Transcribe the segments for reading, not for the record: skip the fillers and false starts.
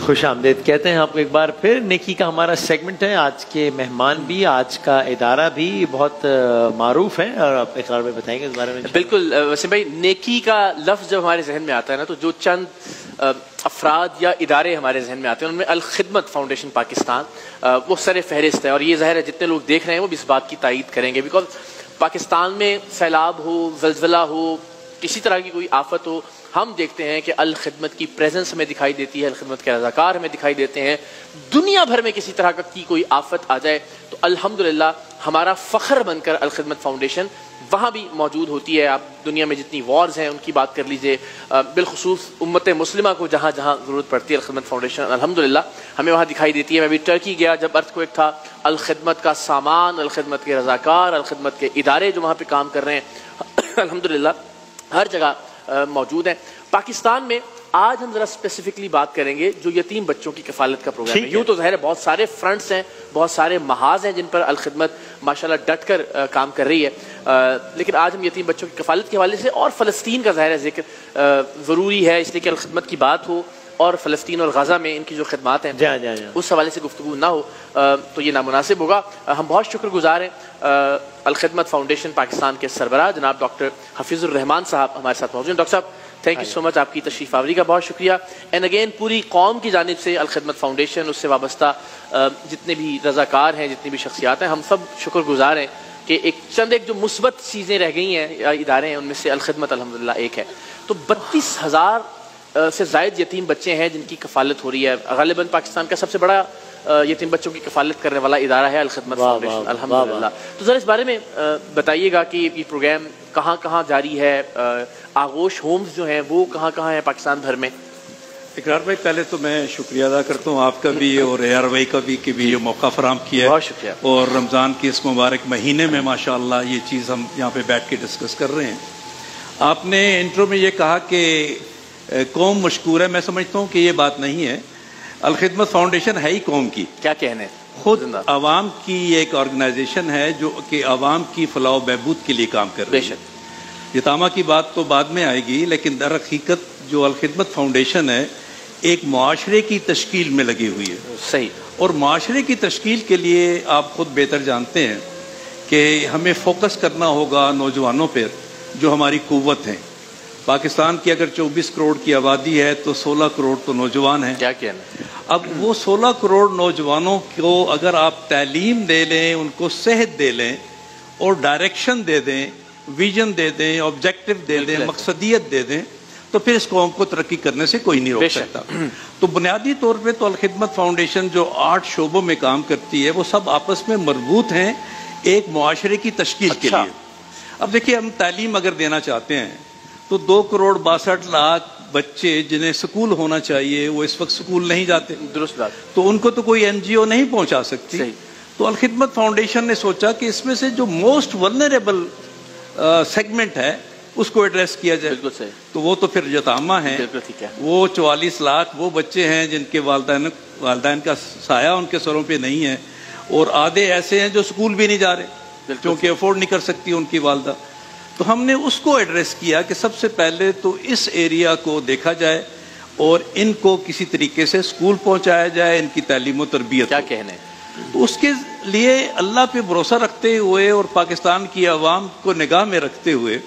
خوش آمدید کہتے ہیں آپ کو ایک بار پھر. نیکی کا ہمارا سیگمنٹ ہے. آج کے مہمان بھی، آج کا ادارہ بھی بہت معروف ہے اور آپ اقرار میں بتائیں گے اس بارے میں. بالکل وسیم بھائی، نیکی کا لفظ جب ہمارے ذہن میں آتا ہے نا، تو جو چند افراد یا ادارے ہمارے ذہن میں آتے ہیں ان میں الخدمت فاؤنڈیشن پاکستان وہ سر فہرست ہے. اور یہ ظاہر ہے جتنے لوگ دیکھ رہے ہیں وہ بھی اس بات کی تائید کریں گے، بیکاز پاکستان میں سیلاب ہو، زلزلہ ہو، کسی طرح کی کوئی آفت ہو، ہم دیکھتے ہیں کہ الخدمت کی پریزنس ہمیں دکھائی دیتی ہے، الخدمت کے رضاکار ہمیں دکھائی دیتے ہیں. دنیا بھر میں کسی طرح کی کوئی آفت آ جائے تو الحمدللہ ہمارا فخر بن کر الخدمت فاؤنڈیشن وہاں بھی موجود ہوتی ہے. آپ دنیا میں جتنی وارز ہیں ان کی بات کر لیجئے، بالخصوص امت مسلمہ کو جہاں جہاں ضرورت پڑتی ہے الخدمت فاؤنڈیشن الحمدللہ ہمیں وہاں دکھائی دیتی ہے. میں بھی ٹرکی گیا جب ارتھ کوئک تھا، الخدمت کا سامان، الخدمت کے رضاکار، الخدمت کے ادارے جو وہاں پہ کام کر رہے ہیں الحمدللہ ہر جگہ موجود ہیں. پاکستان میں آج ہم ذرا اسپیسیفکلی بات کریں گے جو یتیم بچوں کی کفالت کا پروگرام ہے. یوں تو ظاہر ہے بہت سارے فرنٹس ہیں، بہت سارے محاذ ہیں جن پر الخدمت ماشاءاللہ ڈٹ کر کام کر رہی ہے، لیکن آج ہم یتیم بچوں کی کفالت کے حوالے سے اور فلسطین کا ظاہر ہے ذکر ضروری ہے، اس لیے کہ الخدمت کی بات ہو اور فلسطین اور غزہ میں ان کی جو خدمات ہیں اس حوالے سے گفتگو نہ ہو تو یہ نامناسب ہوگا. ہم بہت شکر گزار ہیں الخدمت فاؤنڈیشن پاکستان کے سربراہ جناب ڈاکٹر حفیظ الرحمان صاحب ہمارے ساتھ موجود ہیں. ڈاکٹر صاحب تھینک یو سو مچ، آپ کی تشریف آوری کا بہت شکریہ. اینڈ اگین پوری قوم کی جانب سے الخدمت فاؤنڈیشن، اس سے وابستہ جتنے بھی رضاکار ہیں، جتنی بھی شخصیات ہیں، ہم سب شکر گزار ہیں کہ ایک جو مثبت چیزیں رہ گئی ہیں یا ادارے ہیں ان میں سے الخدمت الحمدللہ ایک ہے. تو 32,000 سے زائد یتیم بچے ہیں جن کی کفالت ہو رہی ہے. غالباً پاکستان کا سب سے بڑا یتیم بچوں کی کفالت کرنے والا ادارہ ہے الخدمت فاؤنڈیشن الحمدللہ. تو ذرا اس بارے میں بتائیے گا کہ یہ پروگرام کہاں کہاں جاری ہے، آغوش ہومز جو ہیں وہ کہاں کہاں ہیں پاکستان بھر میں؟ اقرار بھائی، پہلے تو میں شکریہ ادا کرتا ہوں آپ کا بھی اور اے آر وائی کا بھی کہ بھی یہ موقع فراہم کیا ہے. بہت شکریہ. اور رمضان کے اس مبارک مہینے میں ماشاءاللہ یہ چیز ہم یہاں پہ بیٹھ کے ڈسکس کر رہے ہیں. آپ نے انٹرو میں یہ کہا کہ قوم مشکور ہے، میں سمجھتا ہوں کہ یہ بات نہیں ہے. الخدمت فاؤنڈیشن ہے ہی قوم کی. کیا کہنے، خود عوام کی ایک آرگنائزیشن ہے جو کہ عوام کی فلاح و بہبود کے لیے کام کر رہی ہے. بے شک یتامہ کی بات تو بعد میں آئے گی، لیکن در حقیقت جو الخدمت فاؤنڈیشن ہے ایک معاشرے کی تشکیل میں لگی ہوئی ہے. صحیح. اور معاشرے کی تشکیل کے لیے آپ خود بہتر جانتے ہیں کہ ہمیں فوکس کرنا ہوگا نوجوانوں پر جو ہماری قوت ہیں. پاکستان کی اگر 24 کروڑ کی آبادی ہے تو 16 کروڑ تو نوجوان ہیں. کیا کہنا. اب وہ 16 کروڑ نوجوانوں کو اگر آپ تعلیم دے لیں، ان کو صحت دے لیں اور ڈائریکشن دے دیں، ویژن دے دیں، آبجیکٹو دے دیں، مقصدیت دے دیں، تو پھر اس قوم کو ترقی کرنے سے کوئی نہیں روک سکتا. تو بنیادی طور پہ تو الخدمت فاؤنڈیشن جو 8 شعبوں میں کام کرتی ہے وہ سب آپس میں مربوط ہیں ایک معاشرے کی تشکیل کے لیے. اب دیکھیے، ہم تعلیم اگر دینا چاہتے ہیں تو 2 کروڑ 62 لاکھ بچے جنہیں سکول ہونا چاہیے وہ اس وقت سکول نہیں جاتے. درست بات. تو ان کو تو کوئی این جی او نہیں پہنچا سکتی. تو الخدمت فاؤنڈیشن نے سوچا کہ اس میں سے جو موسٹ ولنریبل سیگمنٹ ہے اس کو ایڈریس کیا جائے. بالکل صحیح. تو وہ تو پھر یتامہ ہیں. وہ 44 لاکھ وہ بچے ہیں جن کے والدین کا سایہ ان کے سروں پہ نہیں ہے، اور آدھے ایسے ہیں جو سکول بھی نہیں جا رہے کیونکہ افورڈ نہیں کر سکتی ان کی والدہ. تو ہم نے اس کو ایڈریس کیا کہ سب سے پہلے تو اس ایریا کو دیکھا جائے اور ان کو کسی طریقے سے سکول پہنچایا جائے، ان کی تعلیم و تربیت. کیا کہنے. تو اس کے لیے اللہ پہ بھروسہ رکھتے ہوئے اور پاکستان کی عوام کو نگاہ میں رکھتے ہوئے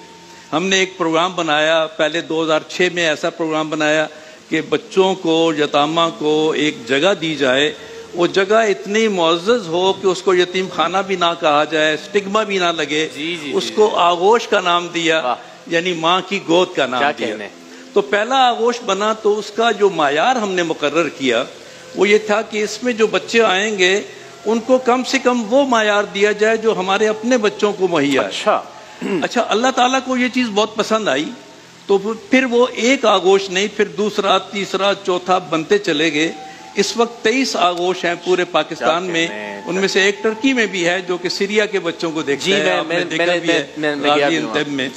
ہم نے ایک پروگرام بنایا. پہلے 2006 میں ایسا پروگرام بنایا کہ بچوں کو، یتامہ کو ایک جگہ دی جائے. وہ جگہ اتنی معزز ہو کہ اس کو یتیم خانہ بھی نہ کہا جائے، سٹگما بھی نہ لگے. اس کو آغوش کا نام دیا، یعنی ماں کی گود کا نام دیا. تو پہلا آغوش بنا. تو اس کا جو معیار ہم نے مقرر کیا وہ یہ تھا کہ اس میں جو بچے آئیں گے ان کو کم سے کم وہ معیار دیا جائے جو ہمارے اپنے بچوں کو مہیا ہے. اچھا، اللہ تعالیٰ کو یہ چیز بہت پسند آئی. تو پھر وہ ایک آغوش نہیں، پھر دوسرا، تیسرا، چوتھا بنتے چلے گئے. اس وقت 23 آغوش ہیں پورے پاکستان میں. ان میں سے ایک ٹرکی میں بھی ہے جو کہ سیریا کے بچوں کو دیکھتا ہے، آپ نے دیکھا بھی ہے غازی انتب میں.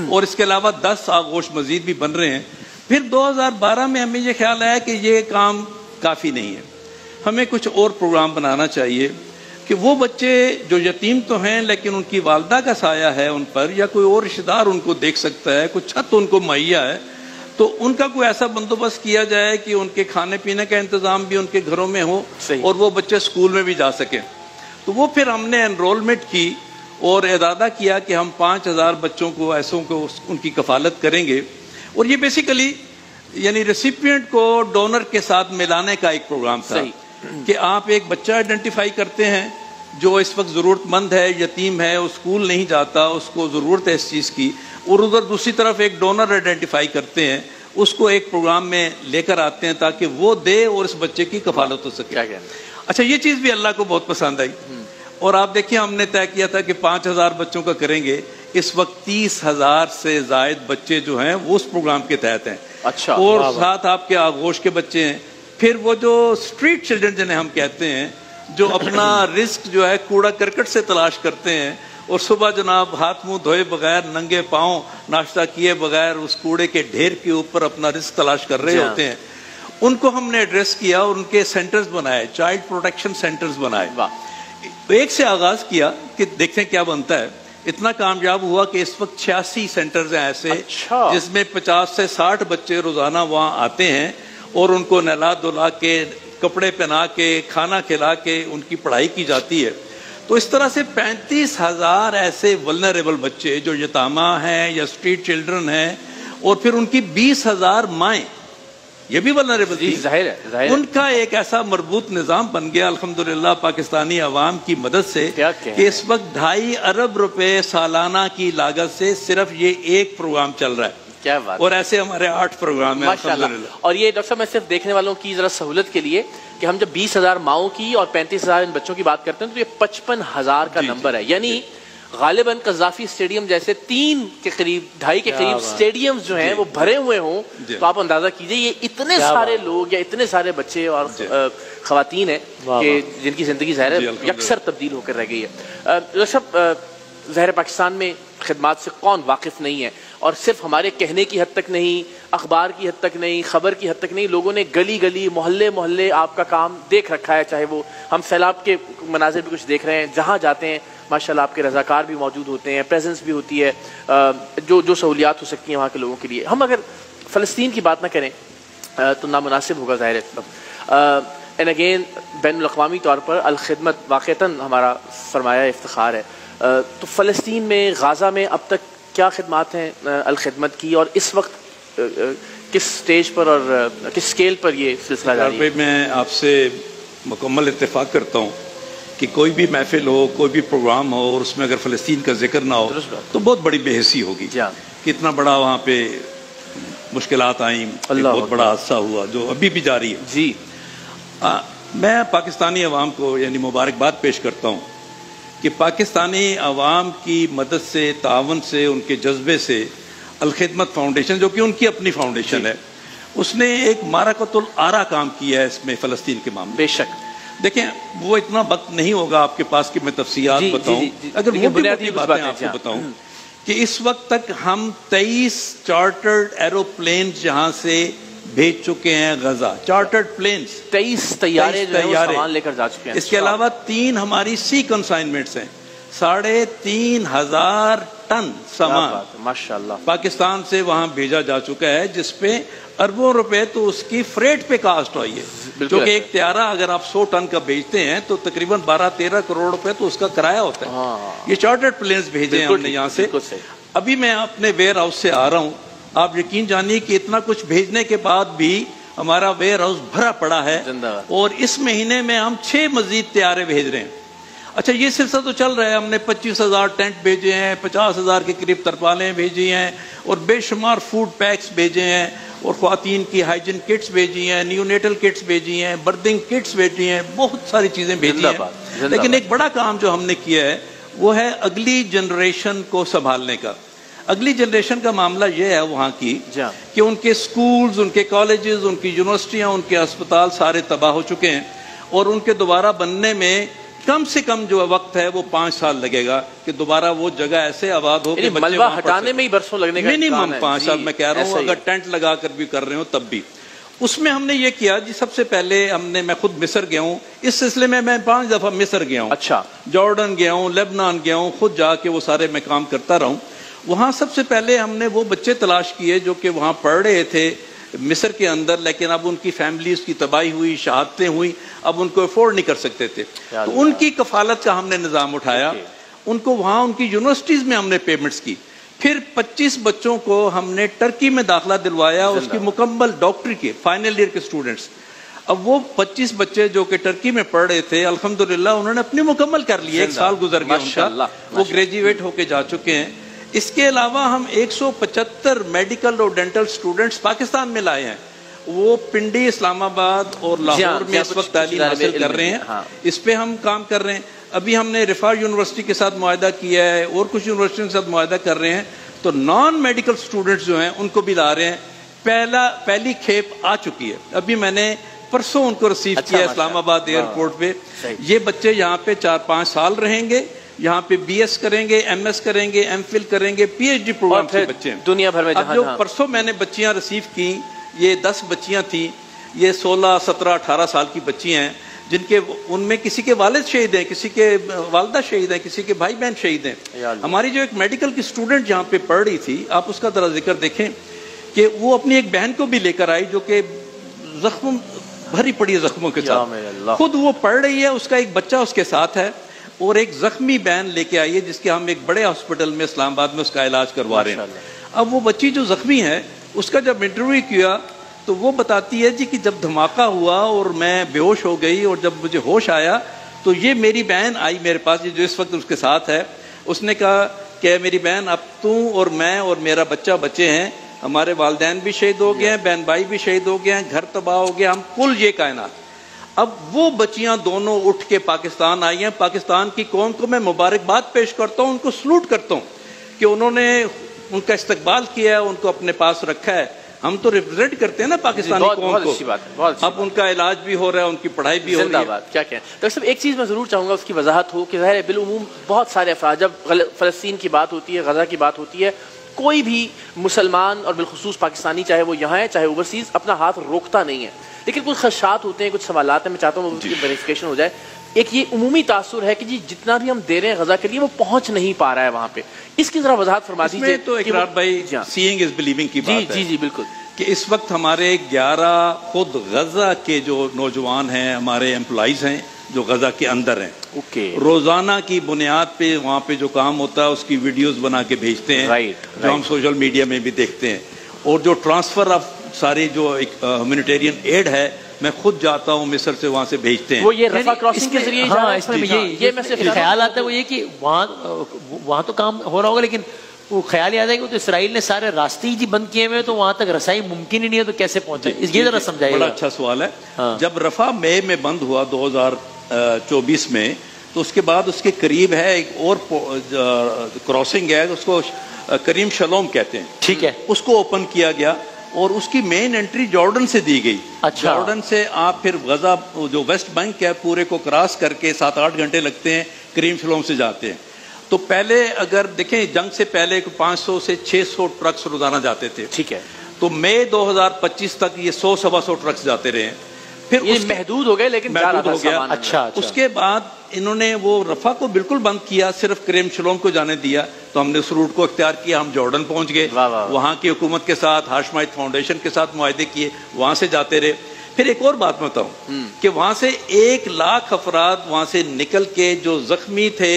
اور اس کے علاوہ 10 آغوش مزید بھی بن رہے ہیں. پھر 2012 میں ہمیں یہ خیال آیا کہ یہ کام کافی نہیں ہے، ہمیں کچھ اور پروگرام بنانا چاہیے کہ وہ بچے جو یتیم تو ہیں لیکن ان کی والدہ کا سایہ ہے ان پر، یا کوئی اور رشتہ دار ان کو دیکھ سکتا ہے، کچھ چھت ان کو مہیا ہے، تو ان کا کوئی ایسا بندوبست کیا جائے کہ ان کے کھانے پینے کا انتظام بھی ان کے گھروں میں ہو اور وہ بچے اسکول میں بھی جا سکیں. تو وہ پھر ہم نے انرولمنٹ کی اور ارادہ کیا کہ ہم 5000 بچوں کو ایسوں کو ان کی کفالت کریں گے. اور یہ بیسیکلی یعنی ریسیپینٹ کو ڈونر کے ساتھ ملانے کا ایک پروگرام تھا کہ آپ ایک بچہ آئیڈینٹیفائی کرتے ہیں جو اس وقت ضرورت مند ہے, یتیم ہے, وہ اسکول نہیں جاتا, اس کو ضرورت ہے اس چیز کی, اور ادھر دوسری طرف ایک ڈونر آئیڈینٹیفائی کرتے ہیں, اس کو ایک پروگرام میں لے کر آتے ہیں تاکہ وہ دے اور اس بچے کی کفالت ہو سکے. اچھا, یہ چیز بھی اللہ کو بہت پسند آئی اور آپ دیکھیں ہم نے طے کیا تھا کہ 5000 بچوں کا کریں گے. اس وقت 30,000 سے زائد بچے جو ہیں وہ اس پروگرام کے تحت ہیں. اچھا, اور ساتھ آپ کے آغوش کے بچے ہیں. پھر وہ جو اسٹریٹ چلڈرن جنہیں ہم کہتے ہیں, جو اپنا رزق جو ہے کوڑا کرکٹ سے تلاش کرتے ہیں اور صبح جناب ہاتھ منہ دھوئے بغیر, ننگے پاؤں, ناشتہ کیے بغیر اس کوڑے کے ڈھیر کے اوپر اپنا رزق تلاش کر رہے ہوتے ہیں, ان کو ہم نے ایڈریس کیا اور ان کے سینٹرز بنائے, چائلڈ پروٹیکشن سینٹرز بنائے. ایک سے آغاز کیا کہ دیکھیں کیا بنتا ہے. اتنا کامیاب ہوا کہ اس وقت 86 سینٹرز ہیں ایسے جس میں 50 سے 60 بچے روزانہ وہاں آتے ہیں اور ان کو نہلا دھلا کے, کپڑے پہنا کے, کھانا کھلا کے ان کی پڑھائی کی جاتی ہے. تو اس طرح سے 35,000 ایسے ولنریبل بچے جو یتامہ ہیں یا اسٹریٹ چلڈرن ہیں, اور پھر ان کی 20,000 مائیں, یہ بھی ولنریبل تھی. ظاہر ہے ان کا ایک ایسا مربوط نظام بن گیا الحمدللہ پاکستانی عوام کی مدد سے کہ اس وقت 2.5 ارب روپے سالانہ کی لاگت سے صرف یہ ایک پروگرام چل رہا ہے. کیا بات, اور ایسے ہمارے 8 پروگرام ہیں الحمدللہ. اور یہ ڈاکٹر صاحب میں صرف دیکھنے والوں کی ذرا سہولت کے لیے کہ ہم جب 20,000 ماؤں کی اور 35,000 ان بچوں کی بات کرتے ہیں تو یہ 55,000 کا نمبر ہے. یعنی غالباً قذافی اسٹیڈیم جیسے 3 کے قریب 2.5 کے قریب اسٹیڈیم جو ہیں وہ بھرے ہوئے ہوں, تو آپ اندازہ کیجئے یہ اتنے سارے لوگ یا اتنے سارے بچے اور خواتین ہیں کہ جن کی زندگی ظاہر یکسر تبدیل ہو کر رہ گئی ہے. ڈاکٹر صاحب, ظاہر پاکستان میں خدمات سے کون واقف نہیں ہے, اور صرف ہمارے کہنے کی حد تک نہیں, اخبار کی حد تک نہیں, خبر کی حد تک نہیں, لوگوں نے گلی گلی محلے محلے آپ کا کام دیکھ رکھا ہے. چاہے وہ ہم سیلاب کے مناظر بھی کچھ دیکھ رہے ہیں, جہاں جاتے ہیں ماشاءاللہ آپ کے رضاکار بھی موجود ہوتے ہیں, پریزنس بھی ہوتی ہے, جو سہولیات ہو سکتی ہیں وہاں کے لوگوں کے لیے. ہم اگر فلسطین کی بات نہ کریں تو نامناسب ہوگا ظاہر ہے. اینڈ اگین بین الاقوامی طور پر الخدمت واقعتاً ہمارا سرمایہ افتخار ہے. تو فلسطین میں, غازہ میں اب تک کیا خدمات ہیں الخدمت کی, اور اس وقت کس سٹیج پر اور کس سکیل پر یہ سلسلہ جاری ہے؟ میں آپ سے مکمل اتفاق کرتا ہوں کہ کوئی بھی محفل ہو, کوئی بھی پروگرام ہو, اور اس میں اگر فلسطین کا ذکر نہ ہو تو بہت بڑی بے حسی ہوگی. کتنا بڑا وہاں پہ مشکلات آئیں, بہت بڑا حادثہ ہوا جو ابھی بھی جاری ہے. جی, میں پاکستانی عوام کو یعنی مبارکباد پیش کرتا ہوں کہ پاکستانی عوام کی مدد سے, تعاون سے, ان کے جذبے سے الخدمت فاؤنڈیشن, جو کہ ان کی اپنی فاؤنڈیشن ہے, اس نے ایک معرکۃ الآرا کام کیا ہے اس میں فلسطین کے معاملے. بے شک دیکھیں, وہ اتنا وقت نہیں ہوگا آپ کے پاس کہ میں تفصیلات بتاؤں. اگر وہ بنیادی باتیں آپ کو بتاؤں کہ اس وقت تک ہم 23 چارٹرڈ ایروپلینز یہاں سے بھیج چکے ہیں غزہ. چارٹرڈ پلینز 23 طیارے جو ہیں سامان لے کر جا چکے ہیں. اس کے علاوہ 3 ہماری سی کنسائنمنٹس ہیں. 3,500 ٹن سامان ماشاءاللہ پاکستان سے وہاں بھیجا جا چکا ہے, جس پہ اربوں روپے تو اس کی فریٹ پہ کاسٹ ہوئی ہے. جو کہ ایک طیارہ اگر آپ 100 ٹن کا بھیجتے ہیں تو تقریباً 12-13 کروڑ روپے تو اس کا کرایہ ہوتا ہے. یہ چارٹرڈ پلینز بھیجے ہیں ہم نے یہاں سے. ابھی میں اپنے ویئر ہاؤس سے آ رہا ہوں, آپ یقین جانیے کہ اتنا کچھ بھیجنے کے بعد بھی ہمارا ویئر ہاؤس بھرا پڑا ہے, اور اس مہینے میں ہم 6 مزید طیارے بھیج رہے ہیں. اچھا, یہ سلسلہ تو چل رہا ہے. ہم نے 25,000 ٹینٹ بھیجے ہیں, 50,000 کے قریب ترپالیں بھیجی ہیں, اور بے شمار فوڈ پیکس بھیجے ہیں, اور خواتین کی ہائیجین کٹس بھیجی ہیں, نیونیٹل کٹس بھیجی ہیں, برتھنگ کٹس بھیجی ہیں, بہت ساری چیزیں بھیجی ہیں. لیکن ایک بڑا کام جو ہم نے کیا ہے وہ ہے اگلی جنریشن کو سنبھالنے کا. اگلی جنریشن کا معاملہ یہ ہے وہاں کی کہ ان کے سکولز, ان کے کالجز, ان کی یونیورسٹیاں, ان کے اسپتال سارے تباہ ہو چکے ہیں, اور ان کے دوبارہ بننے میں کم سے کم جو وقت ہے وہ 5 سال لگے گا کہ دوبارہ وہ جگہ ایسے آباد ہو کہ ملبہ ہٹانے میں ہی برسوں لگنے کا منیمم 5 سال میں کہہ رہا ہوں. اگر ٹینٹ لگا کر بھی کر رہے ہوں تب بھی. اس میں ہم نے یہ کیا جی, سب سے پہلے میں خود مصر گیا ہوں. اس سلسلے میں 5 دفعہ مصر گیا ہوں. اچھا, جارڈن گیا ہوں, لیبنان گیا ہوں, خود جا کے وہ سارے میں کام کرتا رہا ہوں. وہاں سب سے پہلے ہم نے وہ بچے تلاش کیے جو کہ وہاں پڑھ رہے تھے مصر کے اندر، لیکن اب ان کی فیملیز کی تباہی ہوئی، شہادتیں ہوئی، اب ان کو افورڈ نہیں کر سکتے تھے، تو ان کی کفالت کا ہم نے نظام اٹھایا، ان کو وہاں ان کی یونیورسٹیز میں ہم نے پیمنٹس کی. پھر 25 بچوں کو ہم نے ٹرکی میں داخلہ دلوایا، اس کی مکمل ڈاکٹری کے فائنل ایئر کے اسٹوڈنٹس. اب وہ 25 بچے جو کہ ٹرکی میں پڑھ رہے تھے الحمدللہ انہوں نے اپنی مکمل کر لی، 1 سال گزر گیا ان کا، وہ گریجویٹ ہو کے جا چکے ہیں. اس کے علاوہ ہم 175 میڈیکل اور ڈینٹل سٹوڈنٹس پاکستان میں لائے ہیں، وہ پنڈی، اسلام آباد اور لاہور میں اس وقت تعلیم حاصل کر رہے ہیں. اس پہ ہم کام کر رہے ہیں. ابھی ہم نے رفاح یونیورسٹی کے ساتھ معاہدہ کیا ہے اور کچھ یونیورسٹیوں کے ساتھ معاہدہ کر رہے ہیں، تو نان میڈیکل سٹوڈنٹس جو ہیں ان کو بھی لا رہے ہیں. پہلی کھیپ آ چکی ہے، ابھی میں نے پرسوں ان کو ریسیو کیا اسلام آباد ایئرپورٹ پہ. یہ بچے یہاں پہ 4-5 سال رہیں گے، یہاں پہ بی ایس کریں گے، ایم ایس کریں گے، ایم فل کریں گے، پی ایچ ڈی پروگرام کے بچے ہیں دنیا بھر میں. اب جو پرسوں میں نے بچیاں ریسیو کی، یہ 10 بچیاں تھیں، یہ 16, 17, 18 سال کی بچی ہیں، جن کے ان میں کسی کے والد شہید ہیں، کسی کے والدہ شہید ہیں، کسی کے بھائی بہن شہید ہیں. ہماری جو ایک میڈیکل کی اسٹوڈنٹ جہاں پہ پڑھ رہی تھی، آپ اس کا ذرا ذکر دیکھیں کہ وہ اپنی ایک بہن کو بھی لے کر آئی جو کہ زخم بھری پڑی ہے زخموں کے ساتھ، خود وہ پڑھ رہی ہے، اس کا ایک بچہ اس کے ساتھ ہے، اور ایک زخمی بہن لے کے آئی ہے جس کے ہم ایک بڑے ہاسپٹل میں اسلام آباد میں اس کا علاج کروا رہے ہیں. اب وہ بچی جو زخمی ہے اس کا جب انٹرویو کیا تو وہ بتاتی ہے جی کہ جب دھماکہ ہوا اور میں بے ہوش ہو گئی اور جب مجھے ہوش آیا تو یہ میری بہن آئی میرے پاس، یہ جو اس وقت اس کے ساتھ ہے. اس نے کہا کہ میری بہن اب تو اور میں اور میرا بچہ بچے ہیں، ہمارے والدین بھی شہید ہو گئے ہیں، بہن بھائی بھی شہید ہو گئے ہیں، گھر تباہ ہو گیا، ہم کل یہ کائنات. اب وہ بچیاں دونوں اٹھ کے پاکستان آئی ہیں. پاکستان کی قوم کو میں مبارکباد پیش کرتا ہوں، ان کو سلوٹ کرتا ہوں کہ انہوں نے ان کا استقبال کیا ہے، ان کو اپنے پاس رکھا ہے. ہم تو ریپرزینٹ کرتے ہیں نا پاکستانی قوم کو. اب ان کا علاج بھی ہو رہا ہے، ان کی پڑھائی بھی ہو رہی ہے. کیا کہیں ڈاکٹر صاحب، ایک چیز میں ضرور چاہوں گا اس کی وضاحت ہو کہ ظاہر ہے بالعموم بہت سارے افراد، جب فلسطین کی بات ہوتی ہے، غزہ کی بات ہوتی ہے، کوئی بھی مسلمان اور بالخصوص پاکستانی، چاہے وہ یہاں ہے چاہے اوورسیز، اپنا ہاتھ روکتا نہیں ہے. لیکن کچھ خدشات ہوتے ہیں، کچھ سوالات ہیں، میں چاہتا ہوں اس کی ویریفیکیشن ہو جائے. ایک یہ عمومی تاثر ہے کہ جی جتنا بھی ہم دے رہے ہیں غزہ کے لیے وہ پہنچ نہیں پا رہا ہے وہاں پہ، اس کی ذرا وضاحت فرما دیجیے. تو اقرار بھائی سیئنگ از بلیونگ کی بات ہے. جی بالکل، کہ اس وقت ہمارے 11 خود غزہ کے جو نوجوان ہیں، ہمارے امپلائیز ہیں جو غزہ کے اندر ہیں، روزانہ کی بنیاد پہ وہاں پہ جو کام ہوتا ہے اس کی ویڈیوز بنا کے بھیجتے ہیں، جو ہم سوشل میڈیا میں بھی دیکھتے ہیں. اور جو ٹرانسفر آف ساری جو ایک ہیومینیٹیرین ایڈ ہے، میں خود جاتا ہوں مصر سے، وہاں سے بھیجتے ہیں. وہ یہ رفح کراسنگ کے ذریعے یہ میں سے خیال آتا ہے وہ یہ کہ وہاں تو کام ہو رہا ہوگا، لیکن وہ خیال یاد ہے کہ تو اسرائیل نے سارے راستے ہی بند کیے ہوئے، تو وہاں تک رسائی ممکن ہی نہیں ہے، تو کیسے پہنچے؟ یہ ذرا سمجھائیے. بڑا اچھا سوال ہے. جب رفح مئی میں بند ہوا 2024 میں، تو اس کے بعد اس کے قریب ہے ایک اور کراسنگ ہے، اس کو کریم شلوم کہتے ہیں، ٹھیک ہے، اس کو اوپن کیا گیا اور اس کی مین انٹری جارڈن سے دی گئی. جارڈن سے آپ پھر غزہ جو ویسٹ بینک ہے پورے کو کراس کر کے 7-8 گھنٹے لگتے ہیں، کریم شلوم سے جاتے ہیں. تو پہلے اگر دیکھیں جنگ سے پہلے 500 سے 600 ٹرکس روزانہ جاتے تھے، ٹھیک ہے. تو مئی 2025 تک یہ 100-125 ٹرکس جاتے رہے ہیں. پھر یہ محدود ہو گئے، لیکن محدود ہو گیا. اچھا. اس کے بعد انہوں نے وہ رفح کو بالکل بند کیا، صرف کریم شلوم کو جانے دیا. تو ہم نے اس روٹ کو اختیار کیا، ہم جارڈن پہنچ گئے، وہاں کی حکومت کے ساتھ، ہاشمائٹ فاؤنڈیشن کے ساتھ معاہدے کیے، وہاں سے جاتے رہے. پھر ایک اور بات بتاؤں کہ وہاں سے 1 لاکھ افراد وہاں سے نکل کے جو زخمی تھے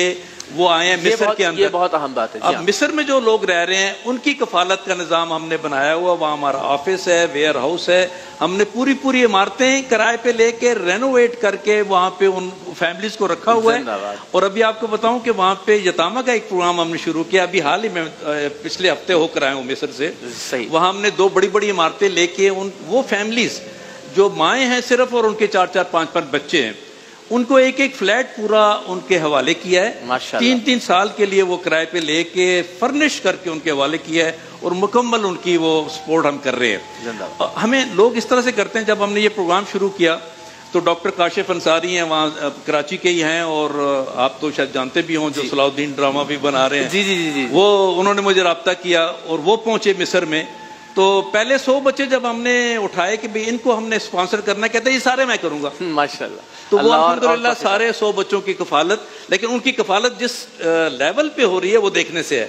وہ آئے ہیں مصر کے اندر. یہ بہت اہم بات ہے. اب مصر میں جو لوگ رہ رہے ہیں ان کی کفالت کا نظام ہم نے بنایا ہوا. وہاں ہمارا آفس ہے، ویئر ہاؤس ہے. ہم نے پوری عمارتیں کرائے پہ لے کے رینوویٹ کر کے وہاں پہ ان فیملیز کو رکھا ہوا ہے. اور ابھی آپ کو بتاؤں کہ وہاں پہ یتامہ کا ایک پروگرام ہم نے شروع کیا، ابھی حال ہی میں پچھلے ہفتے ہو کر آئے ہوں مصر سے. وہاں ہم نے 2 بڑی عمارتیں لے کے وہ فیملیز جو مائیں ہیں صرف اور ان کے 4-4 5-5 بچے ہیں، ان کو ایک فلیٹ پورا ان کے حوالے کیا ہے. 3 سال کے لیے وہ کرائے پہ لے کے فرنش کر کے ان کے حوالے کیا ہے، اور مکمل ان کی وہ سپورٹ ہم کر رہے ہیں. ہمیں لوگ اس طرح سے کرتے ہیں. جب ہم نے یہ پروگرام شروع کیا تو ڈاکٹر کاشف انصاری ہیں، وہاں کراچی کے ہی ہیں، اور آپ تو شاید جانتے بھی ہوں، جو صلاح الدین ڈرامہ بھی بنا رہے ہیں. جی. وہ انہوں نے مجھے رابطہ کیا اور وہ پہنچے مصر میں. تو پہلے 100 بچے جب ہم نے اٹھائے کہ ان کو ہم نے اسپانسر کرنا، کہتے ہیں یہ سارے میں کروں گا. ماشاءاللہ. تو وہ الحمدللہ سارے 100 بچوں کی کفالت، لیکن ان کی کفالت جس لیول پہ ہو رہی ہے وہ دیکھنے سے ہے.